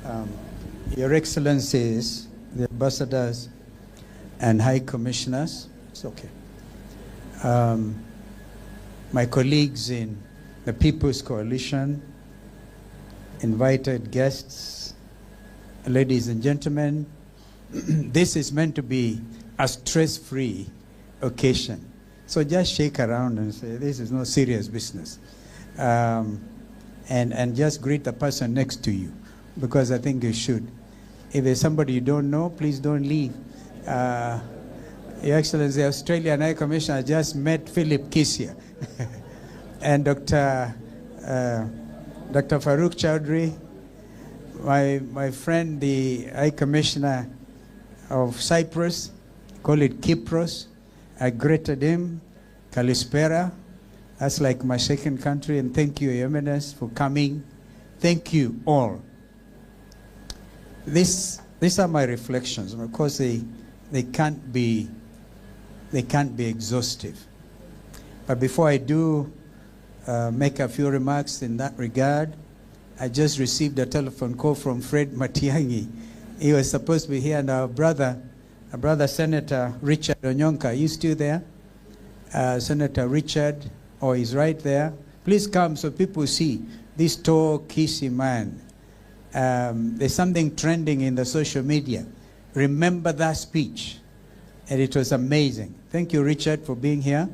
Um, Your Excellencies, the ambassadors and high commissioners, it's okay. My colleagues in the People's Coalition, invited guests, ladies and gentlemen, this is meant to be a stress-free occasion. So just shake around and say, this is no serious business. And just greet the person next to you, because I think you should. If there's somebody you don't know, please don't leave. Your Excellency, the Australian High Commissioner just met Philip Kisia and Dr. Farouk Chowdhury, my friend, the High Commissioner of Cyprus, call it Kypros. I greeted him, Kalispera. That's like my second country, and thank you, Your Eminence, for coming. Thank you all. These are my reflections. Of course, they can't be exhaustive. But before I do make a few remarks in that regard, I just received a telephone call from Fred Matiangi. He was supposed to be here, and our brother Senator Richard Onyonka, are you still there? Senator Richard, he's right there. Please come so people see this tall, kissy man. There's something trending in the social media. Remember that speech. And it was amazing. Thank you, Richard, for being here.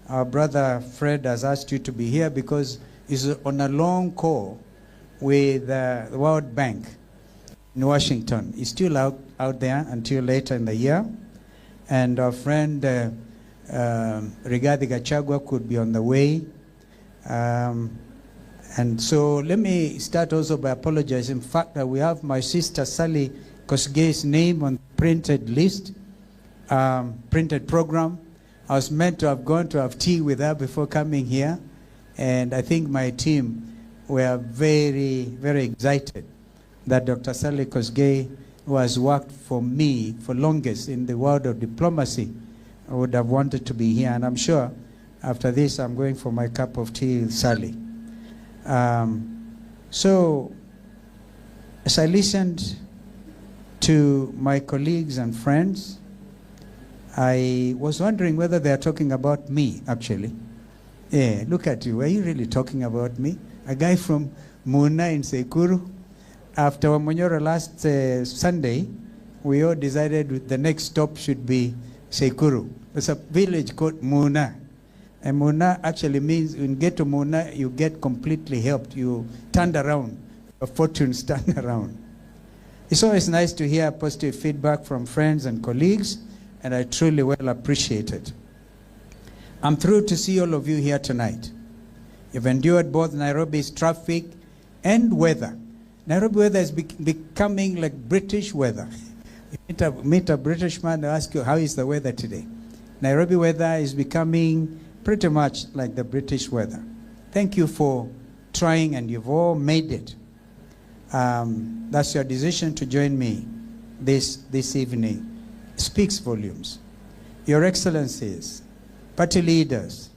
Our brother Fred has asked you to be here because he's on a long call with the World Bank in Washington. He's still out there until later in the year. And our friend Rigathi Gachagua could be on the way. And so let me start also by apologizing. In fact, that we have my sister Sally Kosgei's name on the printed list, printed program. I was meant to have gone to have tea with her before coming here. And I think my team were very, very excited that Dr. Sally Kosgei, who has worked for me for longest in the world of diplomacy, would have wanted to be here. And I'm sure after this, I'm going for my cup of tea with Sally. So as I listened to my colleagues and friends, I was wondering whether they are talking about me, actually. Yeah, look at you. Were you really talking about me? A guy from Muna in Sekuru. After Wamonyoro last Sunday, we all decided the next stop should be Sekuru. There's a village called Muna. And Muna actually means when you get to Muna, you get completely helped. You turned around. Your fortunes turned around. It's always nice to hear positive feedback from friends and colleagues, and I truly well appreciate it. I'm thrilled to see all of you here tonight. You've endured both Nairobi's traffic and weather. Nairobi weather is becoming like British weather. You meet a British man, they'll ask you, how is the weather today? Nairobi weather is becoming pretty much like the British weather. Thank you for trying, and you've all made it. That's your decision to join me this evening. Speaks volumes. Your Excellencies, party leaders,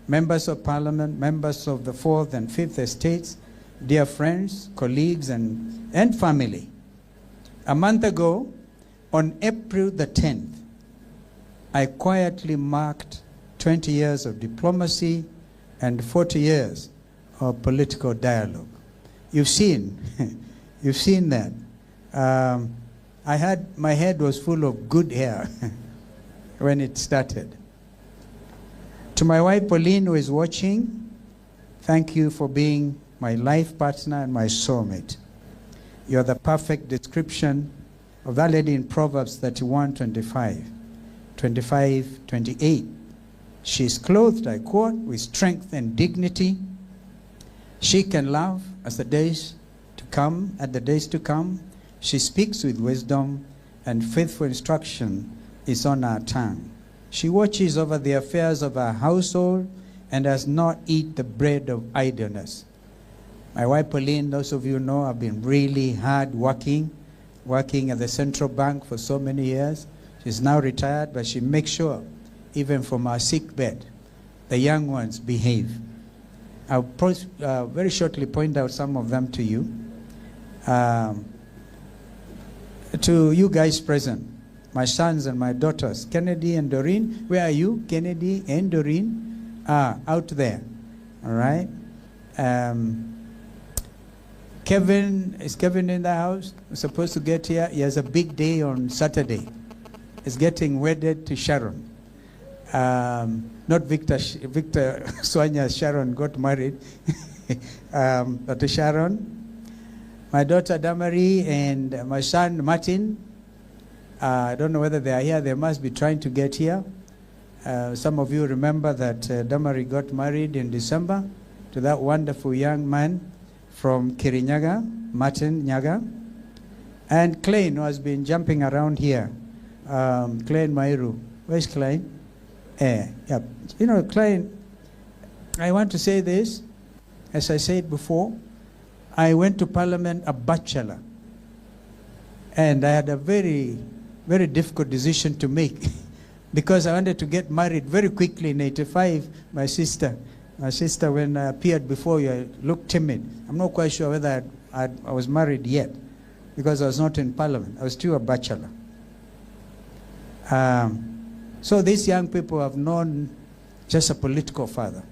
members of Parliament, members of the 4th and 5th Estates, dear friends, colleagues, and family. A month ago, on April the 10th, I quietly marked 20 years of diplomacy and 40 years of political dialogue. You've seen, you've seen that. My head was full of good hair when it started. To my wife Pauline, who is watching, thank you for being my life partner and my soulmate. You're the perfect description of that lady in Proverbs 31:25-28. She's clothed, I quote, with strength and dignity. She can love at the days to come. She speaks with wisdom, and faithful instruction is on her tongue. She watches over the affairs of her household and does not eat the bread of idleness. My wife Pauline, those of you know, have been really hard working at the central bank for so many years. She's now retired, but she makes sure, even from our sick bed, the young ones behave. I'll very shortly point out some of them to you. to you guys present, my sons and my daughters, Kennedy and Doreen. Where are you? Kennedy and Doreen are out there. All right. Kevin, is Kevin in the house? We're supposed to get here. He has a big day on Saturday. He's getting wedded to Sharon. Not Victor, Victor Swanya Sharon got married. But to Sharon. My daughter Damari and my son Martin. I don't know whether they are here. They must be trying to get here. Some of you remember that Damari got married in December to that wonderful young man from Kirinyaga, Martin Nyaga. And Klein, who has been jumping around here. Klein Mairu. Where's Klein? Yeah. You know, Klein, I want to say this, as I said before, I went to Parliament a bachelor. And I had a very, very difficult decision to make because I wanted to get married very quickly in 85. My sister, when I appeared before you, looked timid. I'm not quite sure whether I was married yet because I was not in Parliament. I was still a bachelor. So these young people have known just a political father.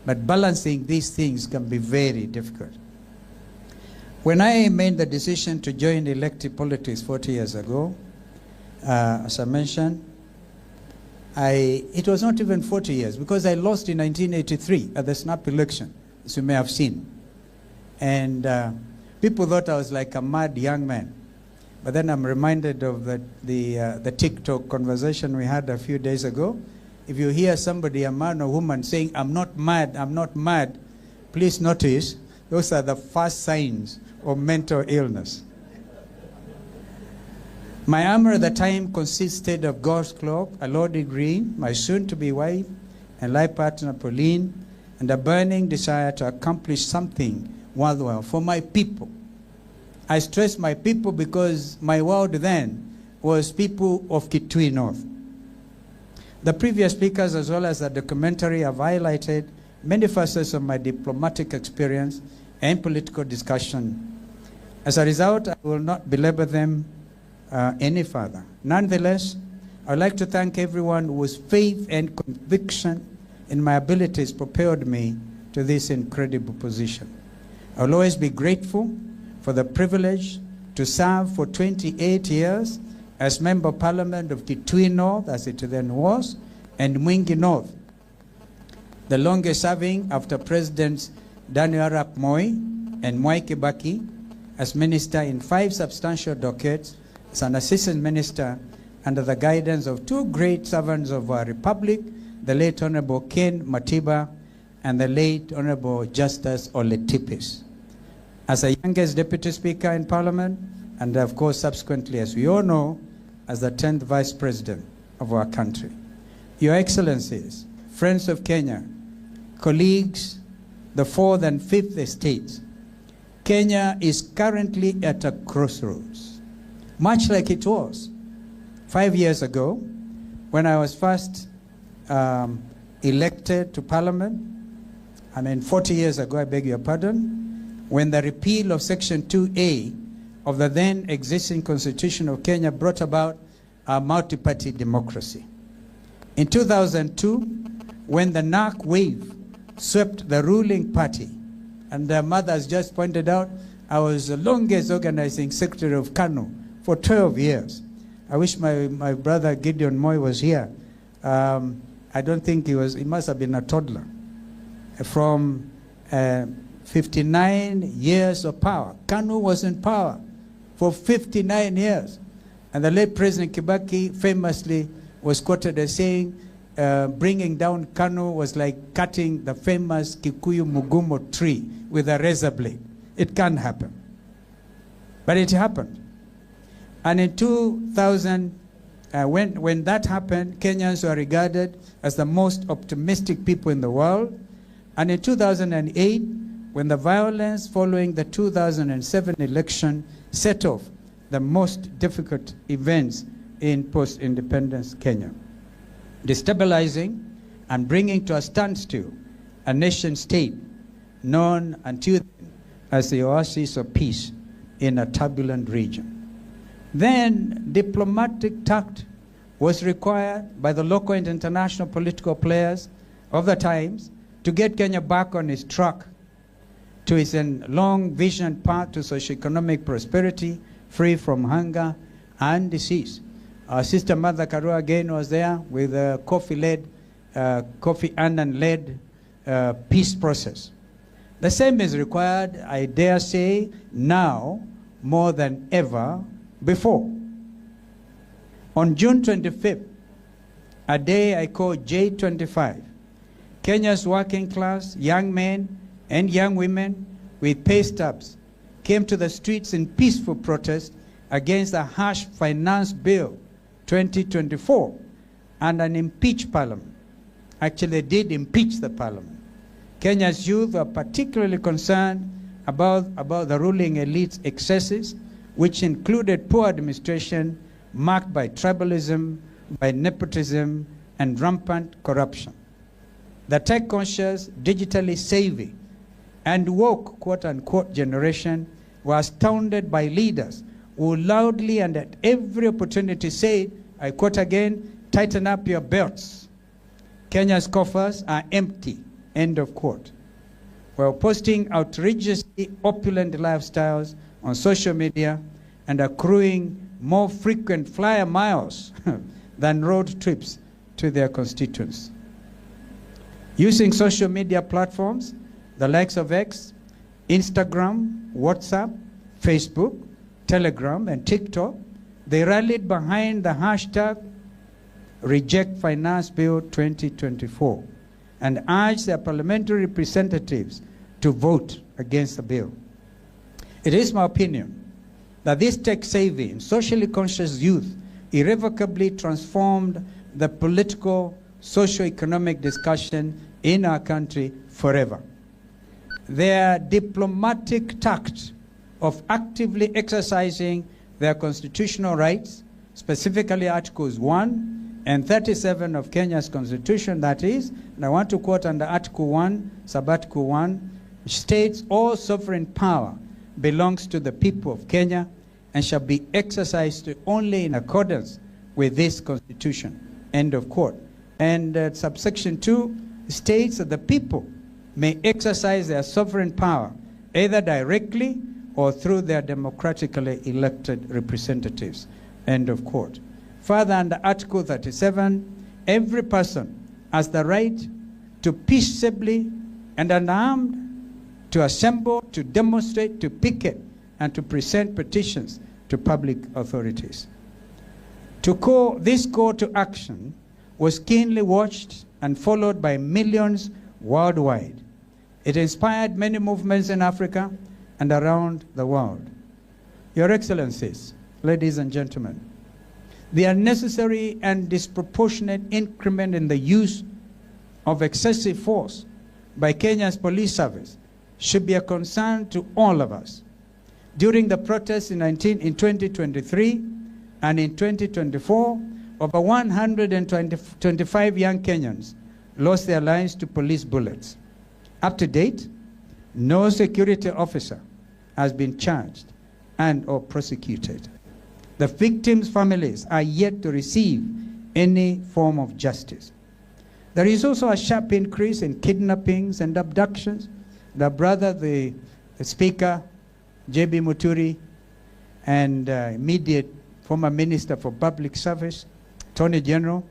But balancing these things can be very difficult. When I made the decision to join elective politics 40 years ago, as I mentioned, it was not even 40 years because I lost in 1983 at the snap election, as you may have seen. And people thought I was like a mad young man. But then I'm reminded of the TikTok conversation we had a few days ago. If you hear somebody, a man or woman, saying, I'm not mad, please notice, those are the first signs of mental illness. My armor at the time consisted of God's cloak, a law degree, my soon-to-be wife and life partner Pauline, and a burning desire to accomplish something worthwhile for my people. I stress my people because my world then was people of Kitui North. The previous speakers, as well as the documentary, have highlighted many facets of my diplomatic experience and political discussion. As a result, I will not belabor them any further. Nonetheless, I would like to thank everyone whose faith and conviction in my abilities propelled me to this incredible position. I will always be grateful for the privilege to serve for 28 years as Member of Parliament of Kitui North, as it then was, and Mwingi North, the longest serving after Presidents Daniel Arap Moi and Mwai Kibaki, as Minister in 5 substantial decades, as an Assistant Minister under the guidance of 2 great servants of our Republic, the late Honorable Ken Matiba and the late Honorable Justice Oletipis. As the youngest Deputy Speaker in Parliament, and of course subsequently, as we all know, as the 10th Vice President of our country. Your Excellencies, friends of Kenya, colleagues, the 4th and 5th estates, Kenya is currently at a crossroads, much like it was 5 years ago when I was first elected to Parliament. 40 years ago, I beg your pardon, when the repeal of Section 2A of the then existing Constitution of Kenya brought about a multi-party democracy. In 2002, when the NARC wave swept the ruling party, and the mother has just pointed out, I was the longest organizing secretary of KANU for 12 years. I wish my brother Gideon Moi was here. I don't think he was, he must have been a toddler. From 59 years of power. KANU was in power for 59 years. And the late President Kibaki famously was quoted as saying, bringing down KANU was like cutting the famous Kikuyu Mugumo tree with a razor blade. It can't happen. But it happened. And in 2000, when that happened, Kenyans were regarded as the most optimistic people in the world. And in 2008, when the violence following the 2007 election set off the most difficult events in post-independence Kenya, destabilizing and bringing to a standstill a nation state known until then as the oasis of peace in a turbulent region. Then diplomatic tact was required by the local and international political players of the times to get Kenya back on its track to its long visioned path to socio-economic prosperity, free from hunger and disease. Our sister Mother Karua again was there with a Kofi Annan-led peace process. The same is required, I dare say, now more than ever before. On June 25th, a day I call J25, Kenya's working class, young men and young women with pay stubs came to the streets in peaceful protest against the harsh Finance Bill 2024 and an impeached parliament. Actually, they did impeach the parliament. Kenya's youth are particularly concerned about the ruling elite's excesses, which included poor administration marked by tribalism, by nepotism, and rampant corruption. The tech-conscious, digitally savvy, and woke, quote-unquote, generation were astounded by leaders who loudly and at every opportunity said, I quote again, tighten up your belts. Kenya's coffers are empty, end of quote. While posting outrageously opulent lifestyles on social media and accruing more frequent flyer miles than road trips to their constituents. Using social media platforms, the likes of X, Instagram, WhatsApp, Facebook, Telegram, and TikTok, they rallied behind the hashtag Reject Finance Bill 2024 and urged their parliamentary representatives to vote against the bill. It is my opinion that this tech-savvy and socially conscious youth irrevocably transformed the political, socio-economic discussion in our country forever. Their diplomatic tact of actively exercising their constitutional rights, specifically Articles 1 and 37 of Kenya's Constitution, that is, and I want to quote under Article 1, Sub-Article 1, which states all sovereign power belongs to the people of Kenya and shall be exercised only in accordance with this Constitution, end of quote. And subsection 2 states that the people may exercise their sovereign power either directly or through their democratically elected representatives, end of quote. Further, under Article 37, every person has the right to peaceably and unarmed to assemble, to demonstrate, to picket, and to present petitions to public authorities. This call to action was keenly watched and followed by millions worldwide. It inspired many movements in Africa and around the world. Your Excellencies, ladies and gentlemen, the unnecessary and disproportionate increment in the use of excessive force by Kenya's police service should be a concern to all of us. During the protests in 2023 and in 2024, over 125 young Kenyans lost their lives to police bullets. Up to date, no security officer has been charged and or prosecuted. The victims' families are yet to receive any form of justice. There is also a sharp increase in kidnappings and abductions. The brother, the Speaker, J.B. Muturi, and immediate former Minister for Public Service, Attorney General,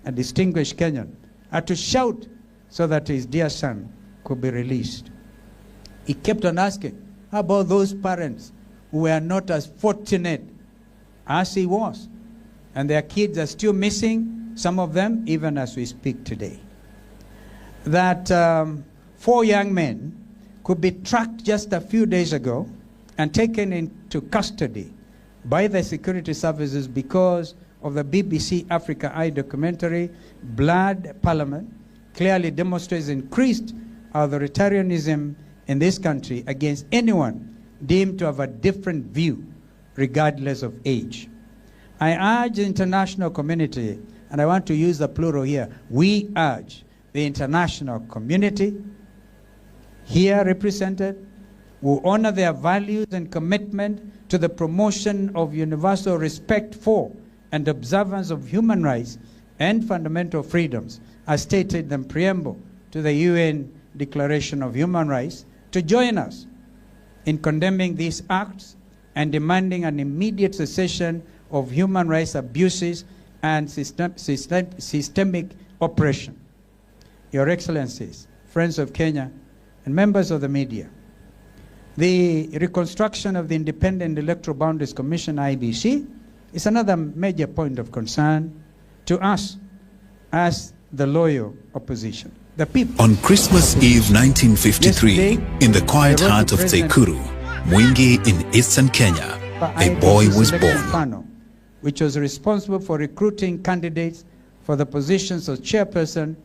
a distinguished Kenyan, had to shout so that his dear son could be released. He kept on asking, how about those parents who were not as fortunate as he was? And their kids are still missing, some of them, even as we speak today. That 4 young men could be tracked just a few days ago and taken into custody by the security services because of the BBC Africa Eye documentary, Blood Parliament, clearly demonstrates increased authoritarianism in this country against anyone deemed to have a different view, regardless of age. I urge the international community, and I want to use the plural here, we urge the international community, here represented, who honor their values and commitment to the promotion of universal respect for and observance of human rights and fundamental freedoms, as stated in the preamble to the UN Declaration of Human Rights, to join us in condemning these acts and demanding an immediate cessation of human rights abuses and systemic oppression. Your Excellencies, friends of Kenya, and members of the media, the reconstruction of the Independent Electoral Boundaries Commission, IBC, is another major point of concern to us as the loyal opposition. The people. On Christmas Eve 1953, in the quiet heart of Taikuru, Mwingi in eastern Kenya, a boy was born. Which was responsible for recruiting candidates for the positions of chairperson